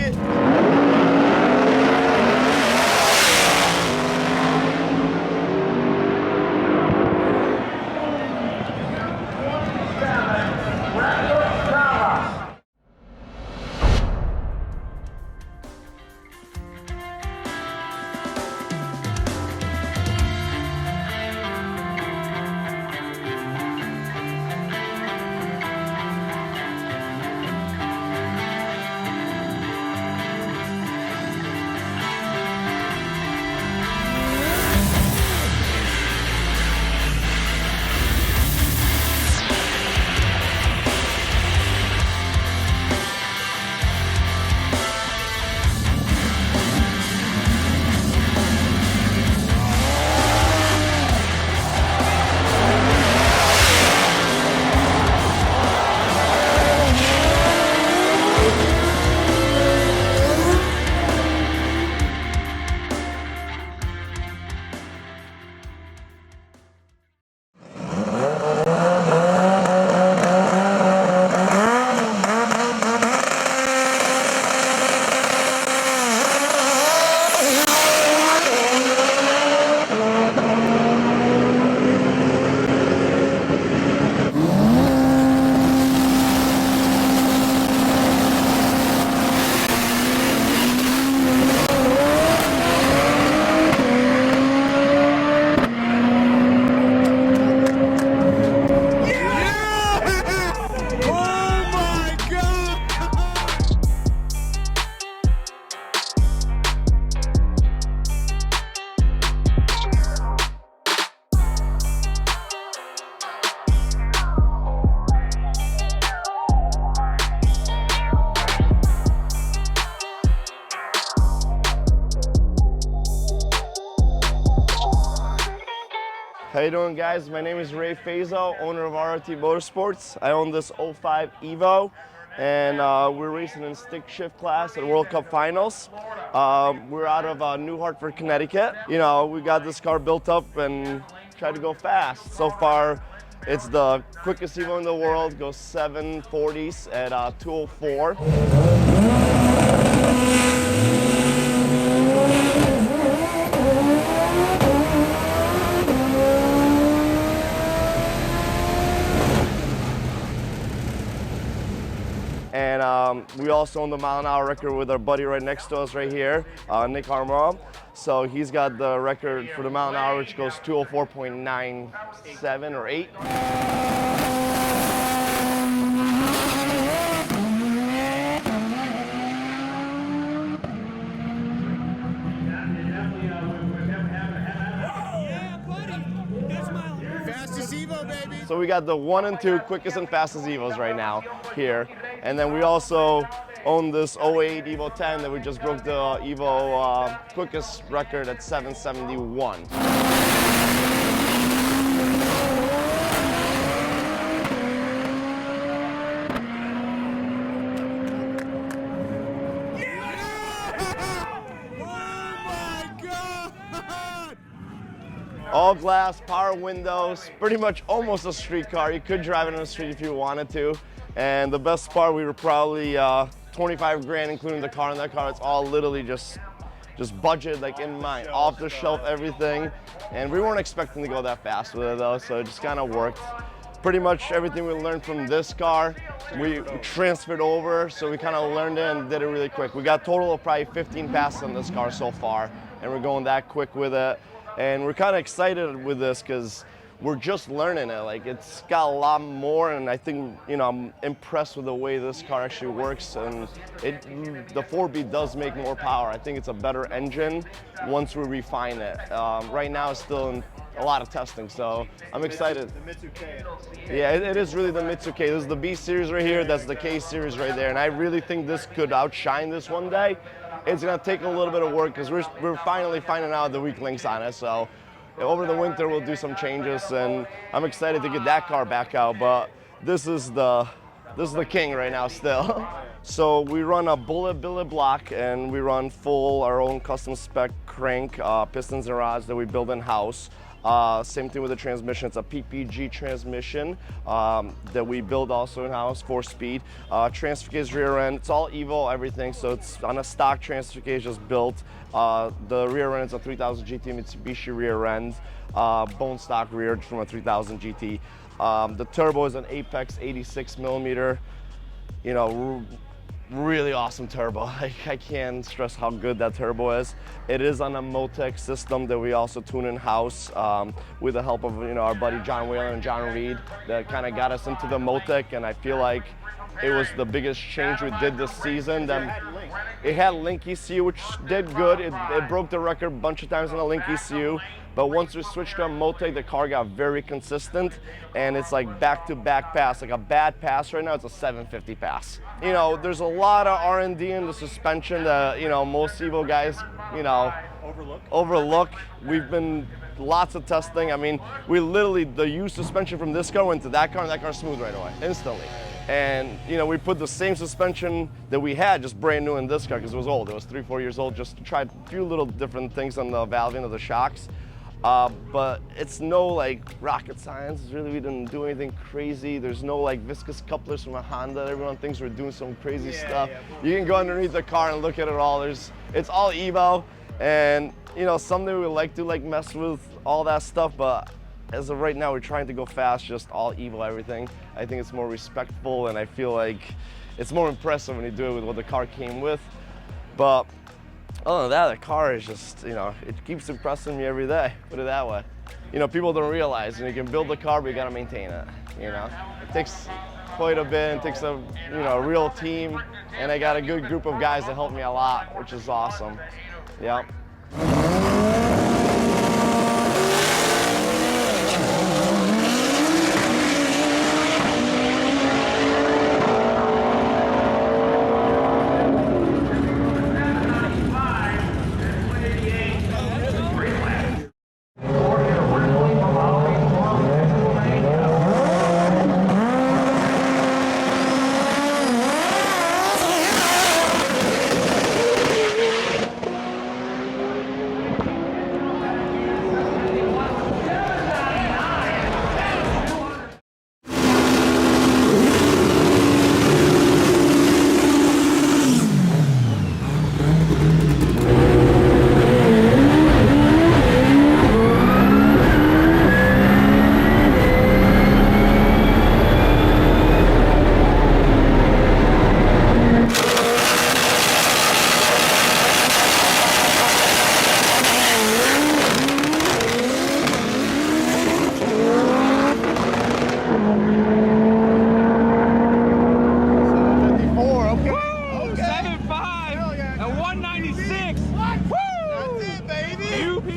it. How you doing, guys? My name is Ray Fazo, owner of RRT Motorsports. I own this 05 Evo, and we're racing in stick shift class at World Cup Finals. We're out of New Hartford, Connecticut. You know, we got this car built up and tried to go fast. So far, it's the quickest Evo in the world, goes 740s at 204. And we also own the mile-an-hour record with our buddy right next to us right here, Nick Armstrong. So he's got the record for the mile-an-hour, which goes 204.97 or 8. So we got the 1 and 2 quickest and fastest Evos right now here. And then we also own this 08 Evo 10 that we just broke the Evo quickest record at 771. All glass, power windows, pretty much almost a street car. You could drive it on the street if you wanted to. And the best part, we were probably 25 grand, including the car in that car. It's all literally just budget, like in mind, off the shelf, everything. And we weren't expecting to go that fast with it though, so it just kind of worked. Pretty much everything we learned from this car, we transferred over, so we kind of learned it and did it really quick. We got a total of probably 15 passes on this car so far, and we're going that quick with it. And we're kind of excited with this because we're just learning it. Like, it's got a lot more, and I think, you know, I'm impressed with the way this car actually works. And the 4B does make more power. I think it's a better engine once we refine it. Right now it's still in a lot of testing, so I'm excited. The Mitsubishi. Yeah, it is really the Mitsubishi. This is the B series right here, that's the K series right there, and I really think this could outshine this one day. It's gonna take a little bit of work because we're finally finding out the weak links on it, so over the winter we'll do some changes, and I'm excited to get that car back out, but this is the king right now still. So we run a bullet billet block, and we run full our own custom spec crank, pistons and rods that we build in-house. Same thing with the transmission. It's a PPG transmission that we build also in-house, 4-speed. Transfer case rear end, it's all Evo, everything. So it's on a stock transfer case just built. The rear end is a 3000 GT Mitsubishi rear end, bone stock rear from a 3000 GT. The turbo is an Apex 86 millimeter. You know, really awesome turbo. I can't stress how good that turbo is. It is on a Motec system that we also tune in-house with the help of our buddy John Whalen and John Reed that kind of got us into the Motec, and I feel like it was the biggest change we did this season. It had Link ECU, which did good. It broke the record a bunch of times on a Link ECU. But once we switched to a Motec, the car got very consistent, and it's like back-to-back pass. Like a bad pass right now, it's a 750 pass. You know, there's a lot of R&D in the suspension that, most Evo guys, overlook. We've been lots of testing. I mean, we literally, the used suspension from this car went to that car, and that car's smooth right away, instantly. And, we put the same suspension that we had, just brand new in this car, because it was old. It was 3-4 years old, just to try a few little different things on the valving of the shocks. But it's no like rocket science. It's really, we didn't do anything crazy. There's no like viscous couplers from a Honda. Everyone thinks we're doing some crazy stuff. Yeah. You can go underneath the car and look at it all. It's all Evo, and someday we would like to mess with all that stuff, but as of right now, we're trying to go fast, just all Evo everything. I think it's more respectful, and I feel like it's more impressive when you do it with what the car came with. But other than that, the car is just, it keeps impressing me every day, put it that way. People don't realize, you can build a car, but you gotta maintain it, It takes quite a bit, it takes a, real team, and I got a good group of guys that help me a lot, which is awesome. Yeah.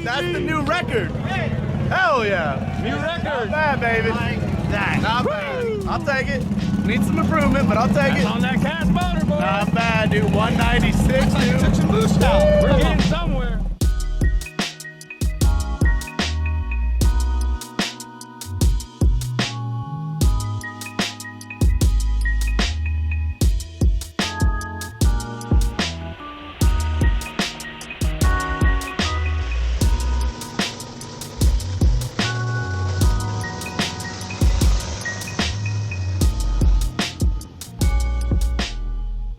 That's the new record. Hell yeah. New record. Not bad, baby. Not bad. I'll take it. Need some improvement, but I'll take it. On that cast motor, boy. Not bad, dude. 196, like dude. Took some boost out. We're getting somewhere.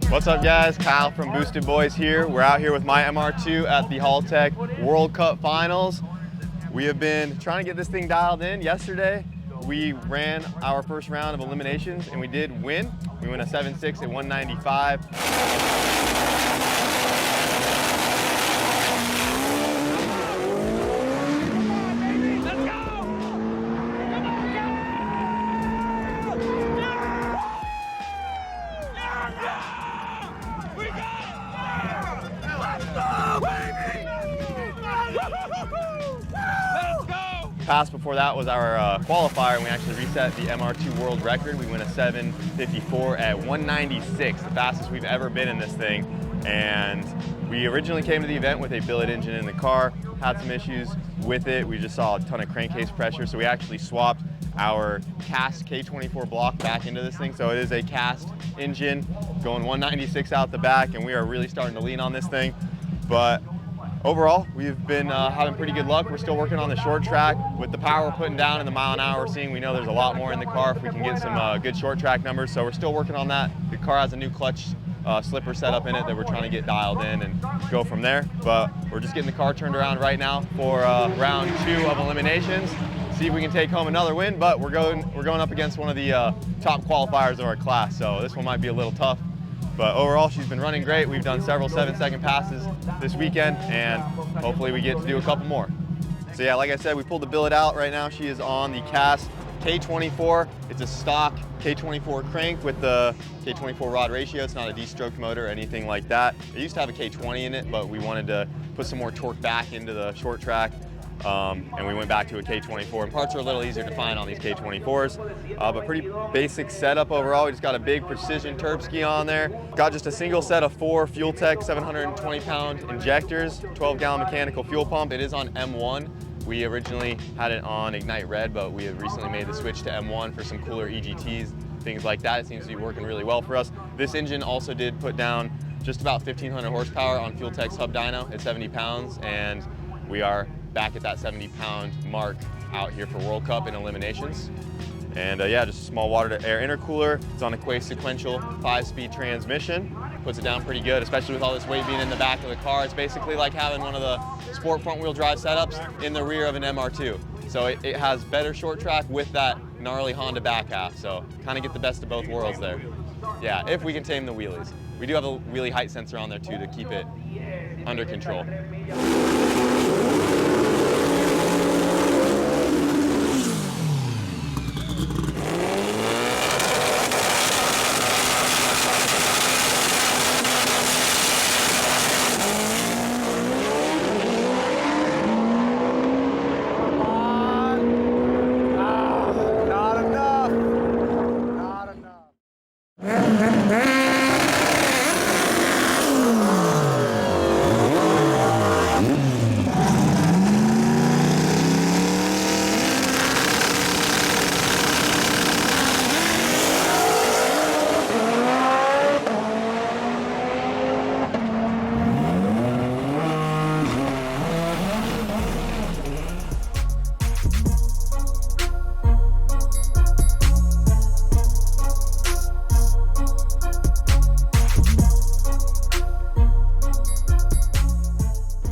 What's up, guys? Kyle from BoostedBoiz here. We're out here with my MR2 at the Haltech World Cup Finals. We have been trying to get this thing dialed in. Yesterday, we ran our first round of eliminations and we did win. We went a 7.6 at 195. Pass before that was our qualifier, and we actually reset the MR2 world record. We went a 7:54 at 196, the fastest we've ever been in this thing. And we originally came to the event with a billet engine in the car, had some issues with it. We just saw a ton of crankcase pressure, so we actually swapped our cast K24 block back into this thing. So it is a cast engine going 196 out the back, and we are really starting to lean on this thing. But overall, we've been having pretty good luck. We're still working on the short track. With the power we're putting down and the mile an hour we're seeing, we know there's a lot more in the car if we can get some good short track numbers. So we're still working on that. The car has a new clutch slipper setup in it that we're trying to get dialed in and go from there. But we're just getting the car turned around right now for round 2 of eliminations. See if we can take home another win, but we're going up against one of the top qualifiers of our class, so this one might be a little tough. But overall, she's been running great. We've done several 7-second passes this weekend, and hopefully we get to do a couple more. So yeah, like I said, we pulled the billet out right now. She is on the cast K24. It's a stock K24 crank with the K24 rod ratio. It's not a D-stroke motor or anything like that. It used to have a K20 in it, but we wanted to put some more torque back into the short track. And we went back to a K24, and parts are a little easier to find on these K24s, but pretty basic setup overall. We just got a big precision turb ski on there. Got just a single set of 4 Fuel Tech 720-pound injectors, 12-gallon mechanical fuel pump. It is on M1. We originally had it on Ignite Red, but we have recently made the switch to M1 for some cooler EGTs, things like that. It seems to be working really well for us. This engine also did put down just about 1,500 horsepower on Fuel Tech's hub dyno at 70 pounds, and we are back at that 70-pound mark out here for World Cup in eliminations. And yeah, just a small water to air intercooler. It's on a Quay sequential 5-speed transmission. Puts it down pretty good, especially with all this weight being in the back of the car. It's basically like having one of the sport front-wheel drive setups in the rear of an MR2. So it has better short track with that gnarly Honda back half. So kind of get the best of both worlds there. Yeah, if we can tame the wheelies. We do have a wheelie height sensor on there too to keep it under control.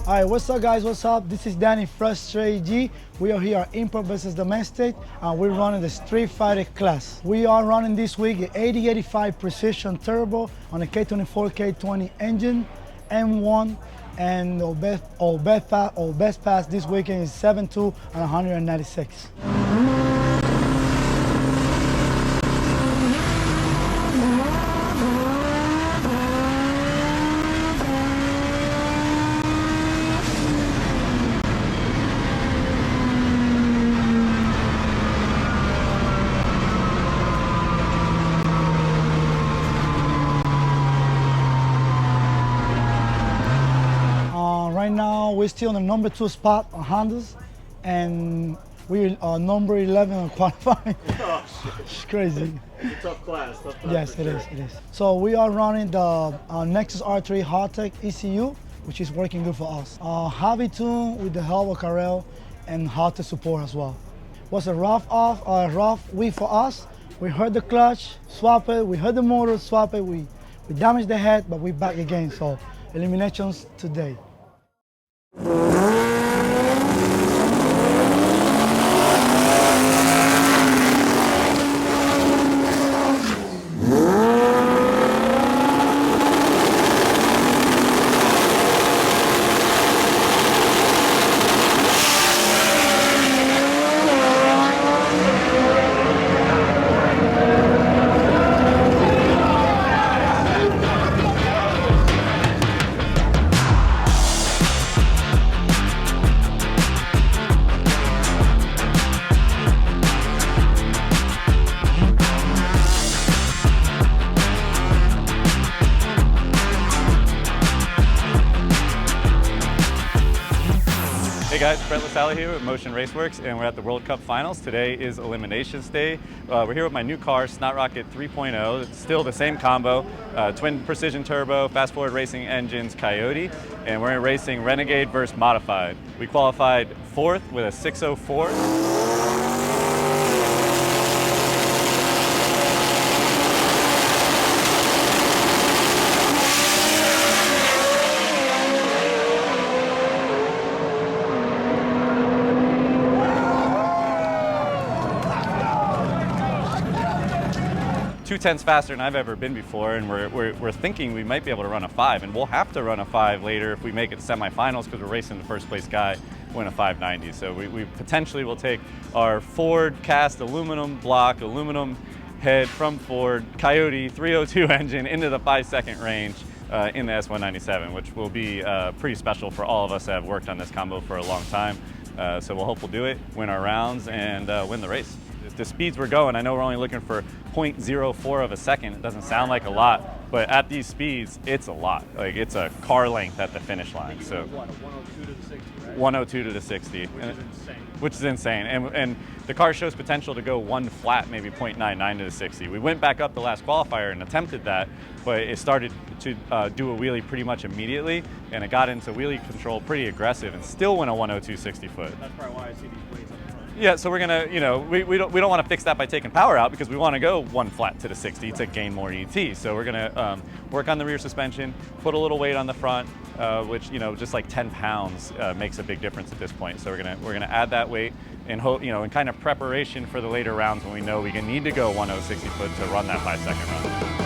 All right, what's up guys, what's up? This is Danny Frustrate G. We are here at Import versus Domestic, and we're running the Street Fighter class. We are running this week the 8085 Precision Turbo on a K24, K20 engine, M1, and our best pass this weekend is 7.2 and 196. Right now, we're still on the number 2 spot on Hondas, and we're number 11 on qualifying. It's crazy. It's a tough class. Yes, it is. So we are running the Nexus R3 Hardtech ECU, which is working good for us. Heavy tune with the help of Carrel and hard to support as well. Was a rough week for us. We heard the clutch, swap it. We heard the motor, swap it. We damaged the head, but we're back again. So eliminations today. guys, LaSala here with Motion Raceworks, and we're at the World Cup Finals. Today is Eliminations Day. We're here with my new car, Snot Rocket 3.0. It's still the same combo, twin precision turbo, fast forward racing engines, Coyote, and we're racing Renegade versus Modified. We qualified 4th with a 604. Two-tenths faster than I've ever been before, and we're thinking we might be able to run a 5, and we'll have to run a 5 later if we make it to semifinals because we're racing the first place guy win a 590. So we potentially will take our Ford cast aluminum block, aluminum head from Ford Coyote 302 engine into the 5-second range in the S197, which will be pretty special for all of us that have worked on this combo for a long time. So we'll hope we'll do it, win our rounds, and win the race. The speeds we're going, I know we're only looking for 0.04 of a second. It doesn't sound like a lot, but at these speeds, it's a lot. Like, it's a car length at the finish line. So what, 102 to the 60, right? 102 to the 60. Which is insane. And the car shows potential to go one flat, maybe 0.99 to the 60. We went back up the last qualifier and attempted that, but it started to do a wheelie pretty much immediately, and it got into wheelie control pretty aggressive and still went a 102 60 foot. That's probably why I see these weights up front. Yeah, so we're gonna, we don't want to fix that by taking power out because we want to go one flat to the 60 to gain more ET. So we're gonna work on the rear suspension, put a little weight on the front, which just like 10 pounds makes a big difference at this point. So we're gonna add that weight and hope, in kind of preparation for the later rounds when we know we need to go 106 60 foot to run that 5-second run.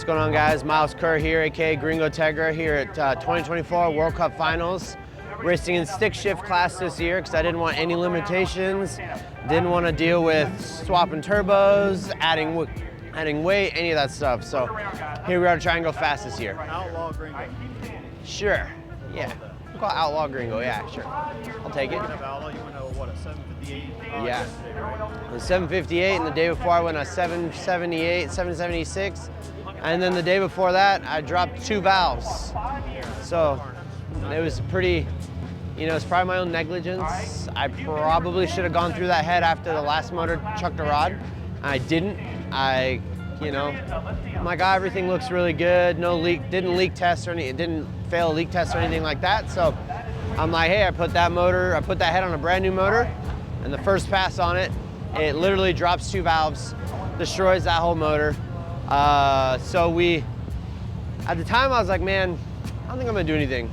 What's going on, guys? Myles Kerr here, aka GringoTegra, here at 2024 World Cup Finals. Racing in stick shift class this year because I didn't want any limitations. Didn't want to deal with swapping turbos, adding adding weight, any of that stuff. So here we are to try and go fast this year. Outlaw Gringo. Sure, yeah. We'll call it Outlaw Gringo, yeah, sure. I'll take it. Outlaw, you went what, a 758? Yeah. The 758, and the day before I went a 778, 776. And then the day before that, I dropped 2 valves. So it was pretty, you know, it's probably my own negligence. I probably should have gone through that head after the last motor chucked a rod. I didn't. You know, I'm like, everything looks really good. No leak, didn't leak test or anything. It didn't fail a leak test or anything like that. So I'm like, hey, I put that head on a brand new motor, and the first pass on it, it literally drops 2 valves, destroys that whole motor. So at the time I was like, man, I don't think I'm gonna do anything.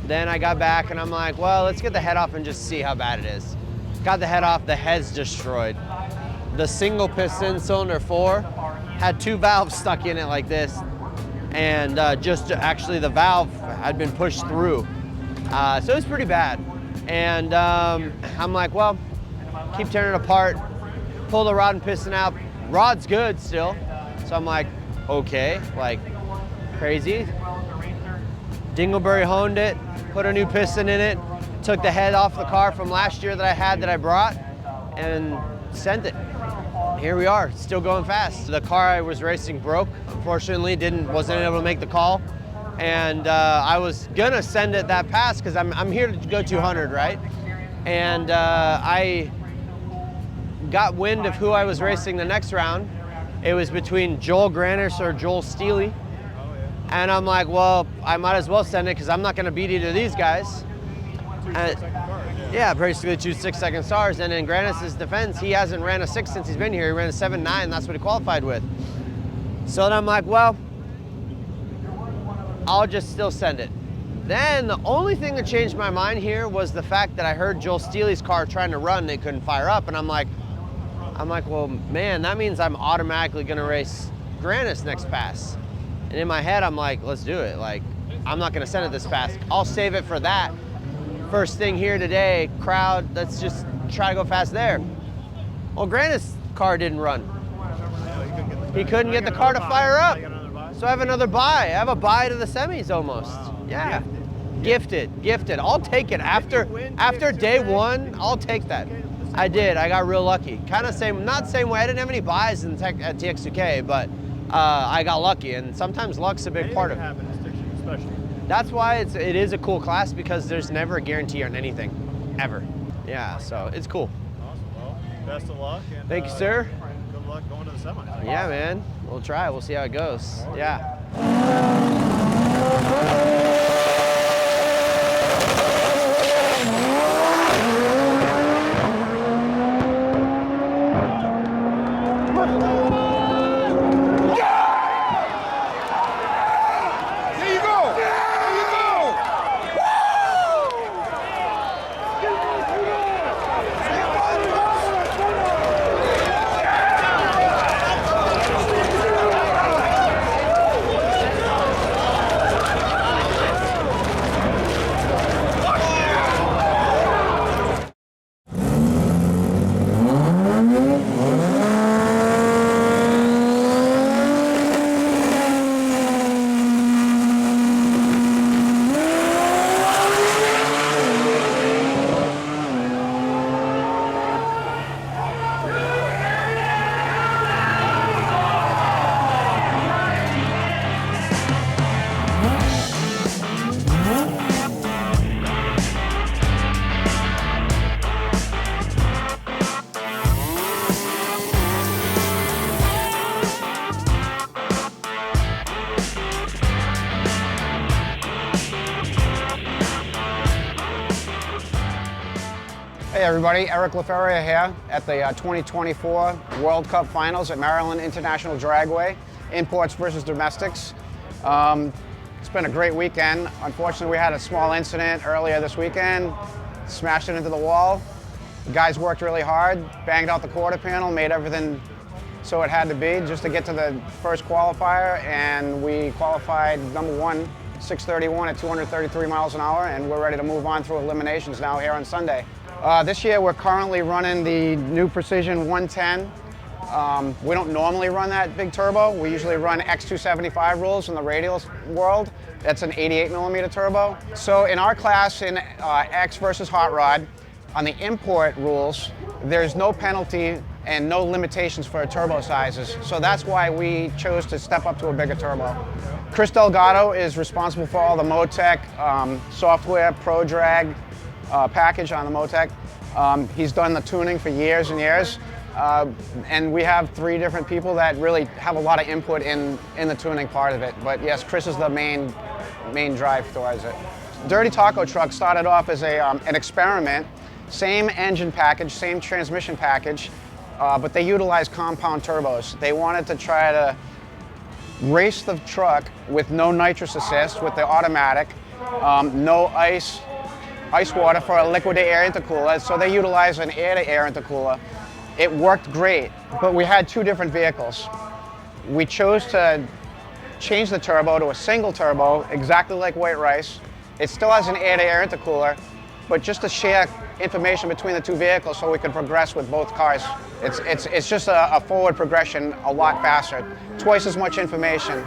Then I got back and I'm like, well, let's get the head off and just see how bad it is. Got the head off, the head's destroyed. The single piston cylinder 4 had 2 valves stuck in it like this, and just actually the valve had been pushed through. So it was pretty bad. And I'm like, well, keep tearing it apart, pull the rod and piston out. Rod's good still. So I'm like, okay, like crazy. Dingleberry honed it, put a new piston in it, took the head off the car from last year that I brought, and sent it. Here we are, still going fast. The car I was racing broke, unfortunately, wasn't able to make the call. And I was gonna send it that pass because I'm here to go 200, right? And I got wind of who I was racing the next round. It was between Joel Granis or Joel Steely. And I'm like, well, I might as well send it because I'm not gonna beat either of these guys. Yeah, basically 2 6-second stars. And in Granis' defense, he hasn't ran a 6 since he's been here. He ran a 7.9, that's what he qualified with. So then I'm like, well, I'll just still send it. Then the only thing that changed my mind here was the fact that I heard Joel Steely's car trying to run and they couldn't fire up. And I'm like, well, man, that means I'm automatically gonna race Granis next pass. And in my head, I'm like, let's do it. Like, I'm not gonna send it this fast. I'll save it for that. First thing here today, crowd, let's just try to go fast there. Well, Granis' car didn't run. He couldn't get the car to fire up. So I have another buy. I have a buy to the semis almost. Wow. Yeah. Gifted. I'll take it. After day 1, I'll take that. I did. I got real lucky. Kind of not same way. I didn't have any buys at TX2K, but I got lucky, and sometimes luck's a big part of it. That's why it is a cool class, because there's never a guarantee on anything, ever. Yeah, so it's cool. Awesome. Well, best of luck. And, thank you, sir. Good luck going to the semis. Yeah, man. We'll try. We'll see how it goes. Yeah. Hey everybody, Eric LaFerria here at the 2024 World Cup Finals at Maryland International Dragway, imports versus domestics. It's been a great weekend. Unfortunately, we had a small incident earlier this weekend, smashed it into the wall. The guys worked really hard, banged out the quarter panel, made everything so it had to be just to get to the first qualifier, and we qualified number 1, 6:31 at 233 miles an hour, and we're ready to move on through eliminations now here on Sunday. This year we're currently running the new Precision 110 We don't normally run that big turbo. We usually run X275 rules in the radial world. That's an 88 millimeter turbo. So in our class in X versus hot rod, on the import rules, there's no penalty and no limitations for turbo sizes. So that's why we chose to step up to a bigger turbo. Chris Delgado is responsible for all the Motec software, Pro Drag package on the Motec. He's done the tuning for years and years. And we have 3 different people that really have a lot of input in the tuning part of it. But yes, Chris is the main drive towards it. Dirty Taco Truck started off as an experiment. Same engine package, same transmission package, but they utilized compound turbos. They wanted to try to race the truck with no nitrous assist, with the automatic, no ice water for a liquid-to-air intercooler, so they utilized an air-to-air intercooler. It worked great, but we had 2 different vehicles. We chose to change the turbo to a single turbo, exactly like White Rice. It still has an air-to-air intercooler, but just to share information between the 2 vehicles so we could progress with both cars. It's just a forward progression a lot faster, twice as much information.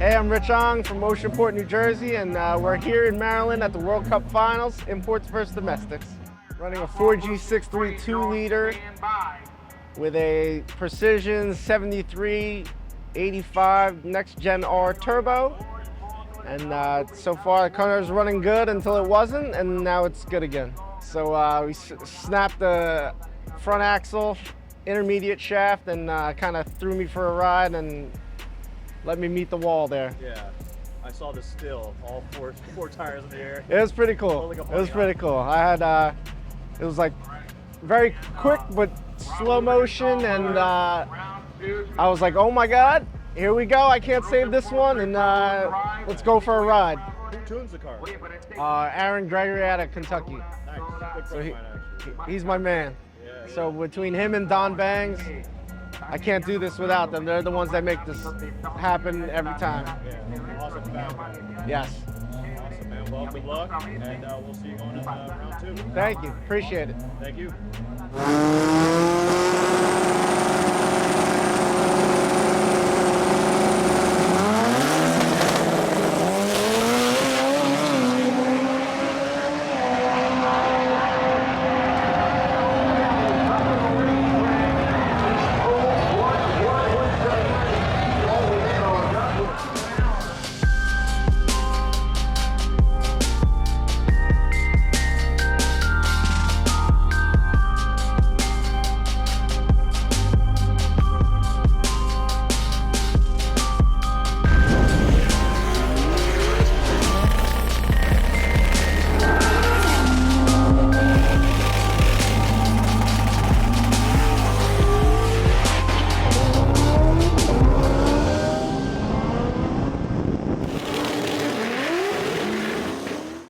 Hey, I'm Rich Ong from Oceanport, New Jersey, and we're here in Maryland at the World Cup Finals, imports versus domestics. Running a 4G63 2-liter with a Precision 7385 Next Gen R turbo. And so far the car's running good until it wasn't, and now it's good again. So we snapped the front axle, intermediate shaft, and kind of threw me for a ride and let me meet the wall there. Yeah, I saw the still, all four tires in the air. It was pretty cool. It was pretty cool. I had, it was like very quick but slow motion, and I was like, oh my God, here we go. I can't save this one, and let's go for a ride. Who tunes the car? Aaron Gregory out of Kentucky. Nice. So he's my man. Yeah. So between him and Don Bangs, I can't do this without them. They're the ones that make this happen every time. Yeah. Awesome family. Yes. Awesome, man. Well, good luck, and we'll see you going in round 2. Thank you. Appreciate it. Thank you.